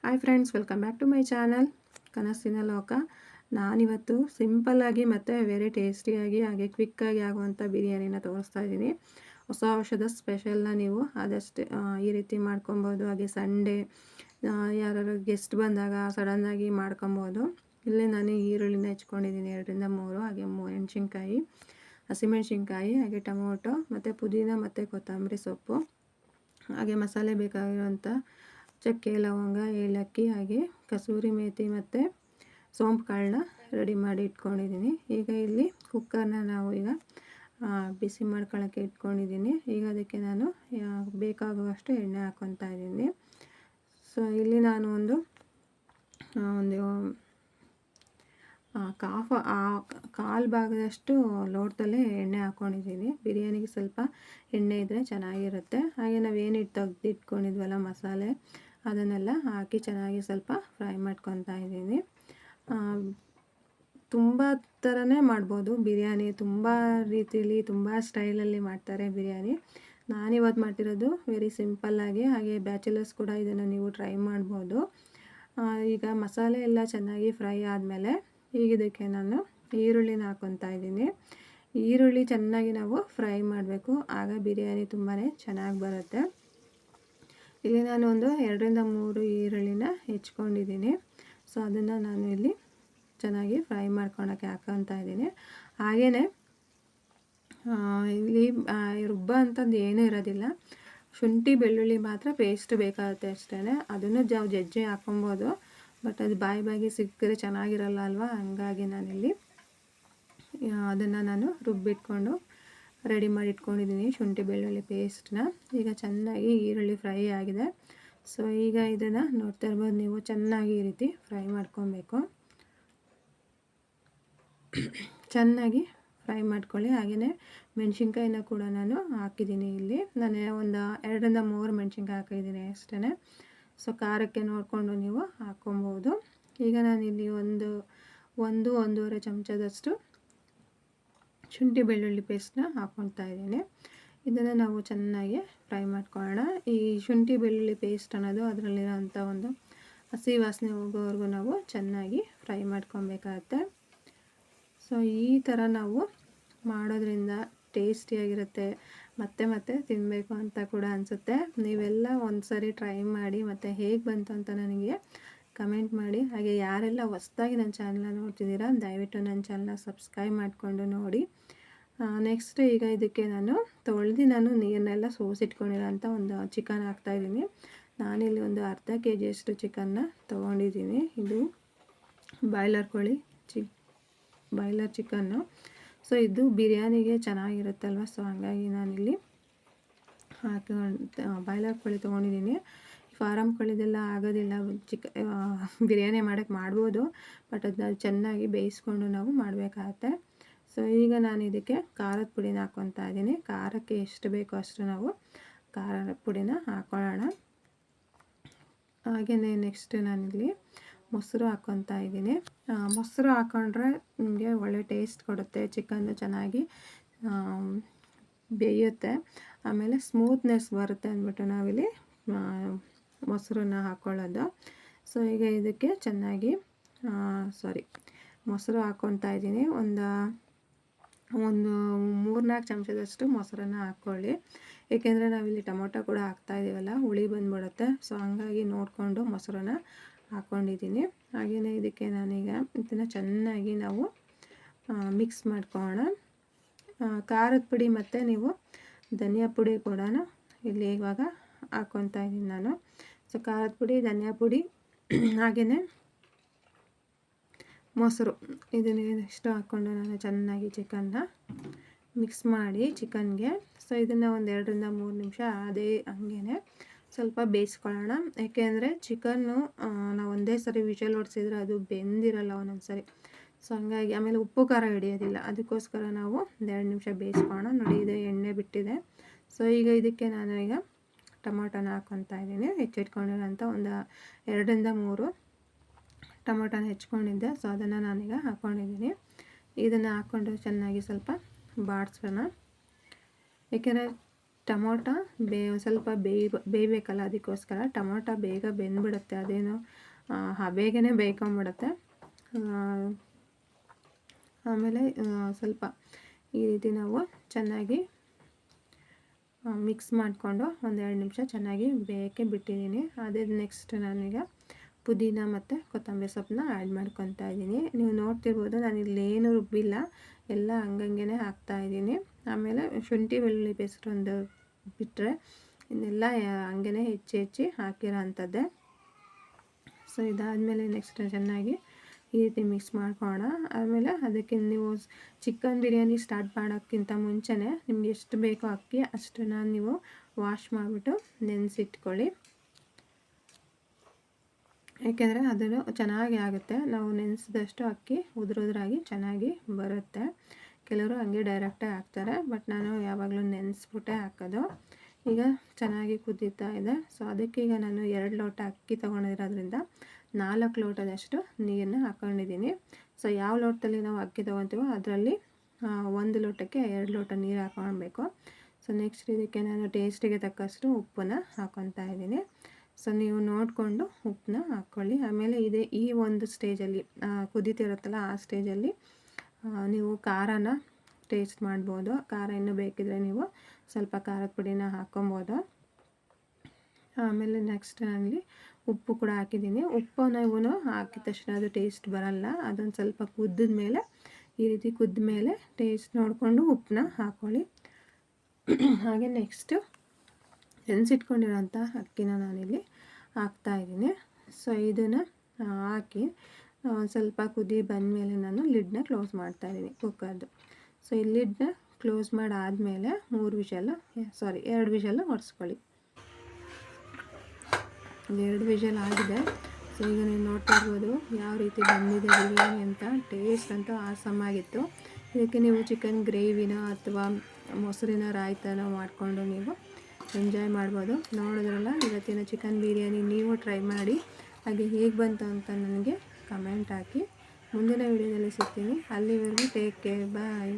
Hi friends, welcome back to my channel ಕನಸಿನ ಲೋಕ. ನಾನಿವತ್ತು ಸಿಂಪಲ್ಲಾಗಿ ಮತ್ತು ವೆರಿ ಟೇಸ್ಟಿಯಾಗಿ ಹಾಗೆ ಕ್ವಿಕ್ಕಾಗಿ ಆಗುವಂಥ ಬಿರಿಯಾನಿನ ತೋರಿಸ್ತಾ ಇದ್ದೀನಿ. ಹೊಸ ವರ್ಷದ ಸ್ಪೆಷಲ್ನ ನೀವು ಆದಷ್ಟು ಈ ರೀತಿ ಮಾಡ್ಕೊಬೋದು. ಹಾಗೆ ಸಂಡೇ ಯಾರು ಗೆಸ್ಟ್ ಬಂದಾಗ ಸಡನ್ನಾಗಿ ಮಾಡ್ಕೊಬೋದು. ಇಲ್ಲಿ ನಾನು ಈರುಳ್ಳಿನ ಹೆಚ್ಕೊಂಡಿದ್ದೀನಿ 2ರಿಂದ 3, ಹಾಗೆ ಮೆಣಸಿನ್ಕಾಯಿ, ಹಸಿಮೆಣಸಿನ್ಕಾಯಿ, ಹಾಗೆ ಟೊಮೊಟೊ ಮತ್ತು ಪುದೀನ ಮತ್ತು ಕೊತ್ತಂಬರಿ ಸೊಪ್ಪು, ಹಾಗೆ ಮಸಾಲೆ ಬೇಕಾಗಿರುವಂಥ ಚಕ್ಕೆ, ಲವಂಗ, ಏಲಕ್ಕಿ, ಹಾಗೆ ಕಸೂರಿ ಮೇಥಿ ಮತ್ತು ಸೋಂಪು ಕಾಳನ್ನ ರೆಡಿ ಮಾಡಿ ಇಟ್ಕೊಂಡಿದ್ದೀನಿ. ಈಗ ಇಲ್ಲಿ ಕುಕ್ಕರ್ನ ನಾವು ಈಗ ಬಿಸಿ ಮಾಡ್ಕೊಳ್ಳೋಕ್ಕೆ ಇಟ್ಕೊಂಡಿದ್ದೀನಿ. ಈಗ ಅದಕ್ಕೆ ನಾನು ಬೇಕಾಗುವಷ್ಟು ಎಣ್ಣೆ ಹಾಕ್ಕೊತಾ ಇದ್ದೀನಿ. ಸೊ ಇಲ್ಲಿ ನಾನು ಒಂದು ಕಾಲು ಭಾಗದಷ್ಟು ಲೋಟದಲ್ಲೇ ಎಣ್ಣೆ ಹಾಕ್ಕೊಂಡಿದ್ದೀನಿ. ಬಿರಿಯಾನಿಗೆ ಸ್ವಲ್ಪ ಎಣ್ಣೆ ಇದ್ದರೆ ಚೆನ್ನಾಗಿರುತ್ತೆ. ಹಾಗೆ ನಾವೇನು ತೆಗೆದಿಟ್ಕೊಂಡಿದ್ವಲ್ಲ ಮಸಾಲೆ, ಅದನ್ನೆಲ್ಲ ಹಾಕಿ ಚೆನ್ನಾಗಿ ಸ್ವಲ್ಪ ಫ್ರೈ ಮಾಡ್ಕೊತಾ ಇದ್ದೀನಿ. ತುಂಬ ಥರನೇ ಮಾಡ್ಬೋದು ಬಿರಿಯಾನಿ, ತುಂಬ ರೀತಿಯಲ್ಲಿ ತುಂಬ ಸ್ಟೈಲಲ್ಲಿ ಮಾಡ್ತಾರೆ ಬಿರಿಯಾನಿ. ನಾನಿವತ್ತು ಮಾಡ್ತಿರೋದು ವೆರಿ ಸಿಂಪಲ್ಲಾಗಿ. ಹಾಗೆ ಬ್ಯಾಚುಲರ್ಸ್ ಕೂಡ ಇದನ್ನು ನೀವು ಟ್ರೈ ಮಾಡ್ಬೋದು. ಈಗ ಮಸಾಲೆ ಎಲ್ಲ ಚೆನ್ನಾಗಿ ಫ್ರೈ ಆದಮೇಲೆ ಈಗ ಇದಕ್ಕೆ ನಾನು ಈರುಳ್ಳಿನ ಹಾಕ್ಕೊತಾ ಇದ್ದೀನಿ. ಈರುಳ್ಳಿ ಚೆನ್ನಾಗಿ ನಾವು ಫ್ರೈ ಮಾಡಬೇಕು, ಆಗ ಬಿರಿಯಾನಿ ತುಂಬಾ ಚೆನ್ನಾಗಿ ಬರುತ್ತೆ. ಇಲ್ಲಿ ನಾನು ಒಂದು 2ರಿಂದ 3 ಈರುಳ್ಳಿನ ಹೆಚ್ಕೊಂಡಿದ್ದೀನಿ. ಸೊ ಅದನ್ನು ನಾನು ಇಲ್ಲಿ ಚೆನ್ನಾಗಿ ಫ್ರೈ ಮಾಡ್ಕೊಳಕ್ಕೆ ಹಾಕ್ಕೊತಾ ಇದ್ದೀನಿ. ಹಾಗೆಯೇ ಇಲ್ಲಿ ರುಬ್ಬ ಅಂಥದ್ದು ಏನೂ ಇರೋದಿಲ್ಲ. ಶುಂಠಿ ಬೆಳ್ಳುಳ್ಳಿ ಮಾತ್ರ ಪೇಸ್ಟ್ ಬೇಕಾಗುತ್ತೆ ಅಷ್ಟೇ. ಅದನ್ನು ಜಜ್ಜಿ ಹಾಕೊಬೋದು, ಬಟ್ ಅದು ಬಾಯಿಗೆ ಸಿಕ್ಕಿದ್ರೆ ಚೆನ್ನಾಗಿರಲ್ಲ ಅಲ್ವಾ. ಹಂಗಾಗಿ ನಾನಿಲ್ಲಿ ಅದನ್ನು ನಾನು ರುಬ್ಬಿಟ್ಕೊಂಡು ರೆಡಿ ಮಾಡಿ ಇಟ್ಕೊಂಡಿದ್ದೀನಿ, ಶುಂಠಿ ಬೆಳ್ಳುಳ್ಳಿ ಪೇಸ್ಟ್ನ. ಈಗ ಚೆನ್ನಾಗಿ ಈರುಳ್ಳಿ ಫ್ರೈ ಆಗಿದೆ. ಸೊ ಈಗ ಇದನ್ನು ನೋಡ್ತಾ ಇರ್ಬೋದು ನೀವು, ಚೆನ್ನಾಗಿ ಈ ರೀತಿ ಫ್ರೈ ಮಾಡ್ಕೊಬೇಕು. ಚೆನ್ನಾಗಿ ಫ್ರೈ ಮಾಡ್ಕೊಳ್ಳಿ. ಹಾಗೆಯೇ ಮೆಣಸಿನ್ಕಾಯಿನ ಕೂಡ ನಾನು ಹಾಕಿದ್ದೀನಿ. ಇಲ್ಲಿ ನಾನು ಒಂದು 2ರಿಂದ 3 ಮೆಣಸಿನ್ಕಾಯಿ ಹಾಕಿದ್ದೀನಿ ಅಷ್ಟೇ. ಸೊ ಖಾರಕ್ಕೆ ನೋಡಿಕೊಂಡು ನೀವು ಹಾಕ್ಕೊಬೋದು. ಈಗ ನಾನಿಲ್ಲಿ ಒಂದೂವರೆ ಚಮಚದಷ್ಟು ಶುಂಠಿ ಬೆಳ್ಳುಳ್ಳಿ ಪೇಸ್ಟ್ನ ಹಾಕ್ಕೊತಾ ಇದ್ದೀನಿ. ಇದನ್ನು ನಾವು ಚೆನ್ನಾಗಿ ಫ್ರೈ ಮಾಡ್ಕೊಳ್ಳೋಣ. ಈ ಶುಂಠಿ ಬೆಳ್ಳುಳ್ಳಿ ಪೇಸ್ಟ್ ಅನ್ನೋದು ಅದರಲ್ಲಿರೋಂಥ ಒಂದು ಹಸಿ ವಾಸನೆ ಹೋಗೋವರೆಗೂ ನಾವು ಚೆನ್ನಾಗಿ ಫ್ರೈ ಮಾಡ್ಕೊಬೇಕಾಗತ್ತೆ. ಸೊ ಈ ಥರ ನಾವು ಮಾಡೋದ್ರಿಂದ ಟೇಸ್ಟಿಯಾಗಿರುತ್ತೆ, ಮತ್ತೆ ತಿನ್ನಬೇಕು ಅಂತ ಕೂಡ ಅನಿಸುತ್ತೆ. ನೀವೆಲ್ಲ ಒಂದು ಸರಿ ಟ್ರೈ ಮಾಡಿ ಮತ್ತು ಹೇಗೆ ಬಂತು ಅಂತ ನನಗೆ ಕಮೆಂಟ್ ಮಾಡಿ. ಹಾಗೆ ಯಾರೆಲ್ಲ ಹೊಸ್ದಾಗಿ ನನ್ನ ಚಾನಲ್ನ ನೋಡ್ತಿದ್ದೀರಾ, ದಯವಿಟ್ಟು ನನ್ನ ಚಾನಲ್ನ ಸಬ್ಸ್ಕ್ರೈಬ್ ಮಾಡಿಕೊಂಡು ನೋಡಿ. ನೆಕ್ಸ್ಟ್ ಈಗ ಇದಕ್ಕೆ ನಾನು ನೀರನ್ನೆಲ್ಲ ಸೋಸಿಟ್ಕೊಂಡಿರೋಂಥ ಒಂದು ಚಿಕನ್ ಹಾಕ್ತಾಯಿದ್ದೀನಿ. ನಾನಿಲ್ಲಿ ಒಂದು ಅರ್ಧ kg ಚಿಕನ್ನ ತೊಗೊಂಡಿದ್ದೀನಿ. ಇದು ಬಾಯ್ಲರ್ ಚಿಕನ್ನು. ಸೊ ಇದು ಬಿರಿಯಾನಿಗೆ ಚೆನ್ನಾಗಿರುತ್ತಲ್ವ. ಸೊ ಹಾಗಾಗಿ ನಾನಿಲ್ಲಿ ಬಾಯ್ಲರ್ ಕೋಳಿ ತೊಗೊಂಡಿದ್ದೀನಿ. ಫಾರಮ್ ಕೋಳಿದೆಲ್ಲ ಆಗೋದಿಲ್ಲ, ಬಿರಿಯಾನಿ ಮಾಡ್ಬೋದು, ಬಟ್ ಅದನ್ನ ಚೆನ್ನಾಗಿ ಬೇಯಿಸ್ಕೊಂಡು ನಾವು ಮಾಡಬೇಕಾಗತ್ತೆ. ಸೊ ಈಗ ನಾನು ಇದಕ್ಕೆ ಖಾರದ ಪುಡಿನ ಹಾಕ್ಕೊತಾ ಇದ್ದೀನಿ. ಖಾರಕ್ಕೆ ಎಷ್ಟು ಬೇಕೋ ಅಷ್ಟು ನಾವು ಖಾರದ ಪುಡಿನ ಹಾಕ್ಕೊಳ್ಳೋಣ. ಹಾಗೆಯೇ ನೆಕ್ಸ್ಟ್ ನಾನಿಲ್ಲಿ ಮೊಸರು ಹಾಕ್ಕೊತಾ ಇದ್ದೀನಿ. ಮೊಸರು ಹಾಕ್ಕೊಂಡ್ರೆ ನಿಮಗೆ ಒಳ್ಳೆ ಟೇಸ್ಟ್ ಕೊಡುತ್ತೆ, ಚಿಕನ್ನು ಚೆನ್ನಾಗಿ ಬೇಯುತ್ತೆ, ಆಮೇಲೆ ಸ್ಮೂತ್ನೆಸ್ ಬರುತ್ತೆ ಅಂದ್ಬಿಟ್ಟು ನಾವಿಲ್ಲಿ ಮೊಸರನ್ನ ಹಾಕ್ಕೊಳ್ಳೋದು. ಸೊ ಈಗ ಇದಕ್ಕೆ ಚೆನ್ನಾಗಿ ಮೊಸರು ಹಾಕ್ಕೊತಾ ಇದ್ದೀನಿ. ಒಂದು 3-4 ಚಮಚದಷ್ಟು ಮೊಸರನ್ನು ಹಾಕ್ಕೊಳ್ಳಿ. ಏಕೆಂದರೆ ನಾವಿಲ್ಲಿ ಟೊಮೊಟೊ ಕೂಡ ಹಾಕ್ತಾಯಿದ್ದೀವಲ್ಲ, ಹುಳಿ ಬಂದ್ಬಿಡುತ್ತೆ. ಸೊ ಹಂಗಾಗಿ ನೋಡಿಕೊಂಡು ಮೊಸರನ್ನ ಹಾಕ್ಕೊಂಡಿದ್ದೀನಿ. ಹಾಗೆಯೇ ಇದಕ್ಕೆ ನಾನೀಗ ಇದನ್ನು ಚೆನ್ನಾಗಿ ನಾವು ಮಿಕ್ಸ್ ಮಾಡ್ಕೊಳ್ಳೋಣ. ಖಾರದ ಪುಡಿ ಮತ್ತು ನೀವು ಧನಿಯಾ ಪುಡಿ ಕೂಡ ಇಲ್ಲಿ ಇವಾಗ ಹಾಕ್ಕೊತಾ ಇದ್ದೀನಿ ನಾನು. ಸೊ ಖಾರದ ಪುಡಿ, ಧನಿಯಾ ಪುಡಿ, ಹಾಗೆಯೇ ಮೊಸರು, ಇದನ್ನಿಷ್ಟು ಹಾಕ್ಕೊಂಡು ನಾನು ಚೆನ್ನಾಗಿ ಚಿಕನ್ನ ಮಿಕ್ಸ್ ಮಾಡಿ ಚಿಕನ್ಗೆ. ಸೊ ಇದನ್ನು ಒಂದು 2ರಿಂದ 3 ನಿಮಿಷ ಹಂಗೇ ಸ್ವಲ್ಪ ಬೇಯಿಸ್ಕೊಳ್ಳೋಣ. ಏಕೆಂದರೆ ಚಿಕನ್ನು ನಾವು ಒಂದೇ ಸರಿ ವಿಷಲ್ ಹೊಡ್ಸಿದ್ರೆ ಅದು ಬೆಂದಿರಲ್ಲ ಒಂದೊಂದು ಸರಿ. ಸೊ ಹಂಗಾಗಿ ಆಮೇಲೆ ಉಪ್ಪು ಖಾರ ಹಿಡಿಯೋದಿಲ್ಲ, ಅದಕ್ಕೋಸ್ಕರ ನಾವು 1-2 ನಿಮಿಷ ಬೇಯಿಸ್ಕೊಳ್ಳೋಣ. ನೋಡಿ, ಇದು ಎಣ್ಣೆ ಬಿಟ್ಟಿದೆ. ಸೊ ಈಗ ಇದಕ್ಕೆ ನಾನು ಈಗ ಟೊಮೊಟೊನ ಹಾಕ್ಕೊತಾ ಇದ್ದೀನಿ. ಹೆಚ್ಚಿಟ್ಕೊಂಡಿರೋಂಥ ಒಂದು 2ರಿಂದ 3 ಟೊಮೊಟೊನ ಹೆಚ್ಕೊಂಡಿದ್ದೆ. ಸೊ ಅದನ್ನು ನಾನೀಗ ಹಾಕ್ಕೊಂಡಿದ್ದೀನಿ. ಇದನ್ನು ಹಾಕ್ಕೊಂಡು ಚೆನ್ನಾಗಿ ಸ್ವಲ್ಪ ಬಾಡಿಸೋಣ. ಏಕೆಂದರೆ ಟೊಮೊಟೊ ಸ್ವಲ್ಪ ಬೇಯಬೇಕಲ್ಲ, ಅದಕ್ಕೋಸ್ಕರ ಟೊಮೊಟೊ ಬೇಗ ಬೆಂದ್ಬಿಡುತ್ತೆ, ಅದೇನು ಬೇಗನೆ ಬೇಯ್ಕೊಂಬಿಡುತ್ತೆ. ಆಮೇಲೆ ಸ್ವಲ್ಪ ಈ ರೀತಿ ನಾವು ಚೆನ್ನಾಗಿ ಮಿಕ್ಸ್ ಮಾಡಿಕೊಂಡು ಒಂದು 2 ನಿಮಿಷ ಚೆನ್ನಾಗಿ ಬೇಯಕ್ಕೆ ಬಿಟ್ಟಿದ್ದೀನಿ. ಅದೇ ನೆಕ್ಸ್ಟ್ ನಾನೀಗ ಪುದೀನ ಮತ್ತು ಕೊತ್ತಂಬರಿ ಸೊಪ್ಪನ್ನ ಆ್ಯಡ್ ಮಾಡ್ಕೊತಾ ಇದ್ದೀನಿ. ನೀವು ನೋಡ್ತಿರ್ಬೋದು ನಾನು ಇಲ್ಲೇನು ರುಬ್ಬಿಲ್ಲ, ಎಲ್ಲ ಹಂಗಂಗೆ ಹಾಕ್ತಾಯಿದ್ದೀನಿ. ಆಮೇಲೆ ಶುಂಠಿ ಬೆಳ್ಳುಳ್ಳಿ ಪೇಸ್ಟ್ ಒಂದು ಬಿಟ್ಟರೆ ಇನ್ನೆಲ್ಲ ಹಂಗೆ ಹೆಚ್ಚಿ ಹಾಕಿರೋ ಅಂಥದ್ದೇ. ಸೊ ಇದಾದಮೇಲೆ ನೆಕ್ಸ್ಟ್ ಚೆನ್ನಾಗಿ ಈ ರೀತಿ ಮಿಕ್ಸ್ ಮಾಡ್ಕೊಳ್ಳೋಣ. ಆಮೇಲೆ ಅದಕ್ಕೆ ನೀವು ಚಿಕನ್ ಬಿರಿಯಾನಿ ಸ್ಟಾರ್ಟ್ ಮಾಡೋಕ್ಕಿಂತ ಮುಂಚೆನೇ ನಿಮ್ಗೆ ಎಷ್ಟು ಬೇಕೋ ಅಕ್ಕಿ ಅಷ್ಟನ್ನು ನೀವು ವಾಶ್ ಮಾಡಿಬಿಟ್ಟು ನೆನೆಸಿಟ್ಕೊಳ್ಳಿ. ಏಕೆಂದರೆ ಅದನ್ನು ಚೆನ್ನಾಗಿ ಆಗುತ್ತೆ, ನಾವು ನೆನೆಸಿದಷ್ಟು ಅಕ್ಕಿ ಉದುರಾಗಿ ಚೆನ್ನಾಗಿ ಬರುತ್ತೆ. ಕೆಲವರು ಹಂಗೆ ಡೈರೆಕ್ಟಾಗಿ ಹಾಕ್ತಾರೆ, ಬಟ್ ನಾನು ಯಾವಾಗಲೂ ನೆನೆಸ್ಬಿಟ್ಟೆ ಹಾಕೋದು. ಈಗ ಚೆನ್ನಾಗಿ ಕುದೀತಾ ಇದೆ. ಸೊ ಅದಕ್ಕೆ ಈಗ ನಾನು 2 ಲೋಟ ಅಕ್ಕಿ ತೊಗೊಂಡಿರೋದ್ರಿಂದ 4 ಲೋಟದಷ್ಟು ನೀರನ್ನ ಹಾಕ್ಕೊಂಡಿದ್ದೀನಿ. ಸೊ ಯಾವ ಲೋಟದಲ್ಲಿ ನಾವು ಅಕ್ಕಿ ತೊಗೊತೀವೋ ಅದರಲ್ಲಿ 1 ಲೋಟಕ್ಕೆ 2 ಲೋಟ ನೀರು ಹಾಕ್ಕೊಳ್ಬೇಕು. ಸೊ ನೆಕ್ಸ್ಟ್ ಇದಕ್ಕೆ ನಾನು ಟೇಸ್ಟಿಗೆ ತಕ್ಕಷ್ಟು ಉಪ್ಪನ್ನು ಹಾಕ್ಕೊತಾ ಇದ್ದೀನಿ. ಸೊ ನೀವು ನೋಡಿಕೊಂಡು ಉಪ್ಪನ್ನ ಹಾಕ್ಕೊಳ್ಳಿ. ಆಮೇಲೆ ಈ ಒಂದು ಸ್ಟೇಜಲ್ಲಿ ಕುದೀತಿರುತ್ತಲ್ಲ, ಆ ಸ್ಟೇಜಲ್ಲಿ ನೀವು ಖಾರನ ಟೇಸ್ಟ್ ಮಾಡ್ಬೋದು. ಖಾರ ಇನ್ನೂ ಬೇಕಿದ್ರೆ ನೀವು ಸ್ವಲ್ಪ ಖಾರದ ಪುಡಿನ ಹಾಕ್ಕೊಬೋದು. ಆಮೇಲೆ ನೆಕ್ಸ್ಟ್ ನಾನಲ್ಲಿ ಉಪ್ಪು ಕೂಡ ಹಾಕಿದ್ದೀನಿ. ಉಪ್ಪು ನಾವು ಹಾಕಿದ ತಕ್ಷಣ ಅದು ಟೇಸ್ಟ್ ಬರಲ್ಲ, ಅದೊಂದು ಸ್ವಲ್ಪ ಕುದ್ದ ಮೇಲೆ ಈ ರೀತಿ ಕುದ್ದ ಮೇಲೆ ಟೇಸ್ಟ್ ನೋಡಿಕೊಂಡು ಉಪ್ಪನ್ನ ಹಾಕ್ಕೊಳ್ಳಿ. ಹಾಗೆ ನೆಕ್ಸ್ಟು ನೆನೆಸಿಟ್ಕೊಂಡಿರೋಂಥ ಅಕ್ಕಿನ ನಾನಿಲ್ಲಿ ಹಾಕ್ತಾಯಿದ್ದೀನಿ. ಸೊ ಇದನ್ನು ಹಾಕಿ ಸ್ವಲ್ಪ ಕುದಿ ಬಂದಮೇಲೆ ನಾನು ಲಿಡ್ನ ಕ್ಲೋಸ್ ಮಾಡ್ತಾಯಿದ್ದೀನಿ ಕುಕ್ಕರ್ದು. ಸೊ ಈ ಲಿಡ್ನ ಕ್ಲೋಸ್ ಮಾಡಾದಮೇಲೆ 2 ವಿಷಲ್ ಹೊಡೆಸ್ಕೊಳ್ಳಿ. 2 ವಿಷಲ್ ಆಗಿದೆ. ಸೊ ಈಗ ನೀವು ನೋಡ್ತಾ ಇರ್ಬೋದು ಯಾವ ರೀತಿ ಬಂದಿದೆ ಬಿರಿಯಾನಿ ಅಂತ. ಟೇಸ್ಟ್ ಅಂತೂ ಆಸಮಾಗಿತ್ತು. ಇದಕ್ಕೆ ನೀವು ಚಿಕನ್ ಗ್ರೇವಿನ ಅಥವಾ ಮೊಸರಿನ ರಾಯ್ತನ ಮಾಡಿಕೊಂಡು ನೀವು ಎಂಜಾಯ್ ಮಾಡ್ಬೋದು. ನೋಡಿದ್ರಲ್ಲ ಇವತ್ತಿನ ಚಿಕನ್ ಬಿರಿಯಾನಿ, ನೀವು ಟ್ರೈ ಮಾಡಿ ಹಾಗೆ ಹೇಗೆ ಬಂತು ಅಂತ ನನಗೆ ಕಮೆಂಟ್ ಹಾಕಿ. ಮುಂದಿನ ವಿಡಿಯೋದಲ್ಲಿ ಸಿಗ್ತೀನಿ. ಅಲ್ಲಿವರೆಗೂ ಟೇಕ್ ಕೇರ್, ಬಾಯ್.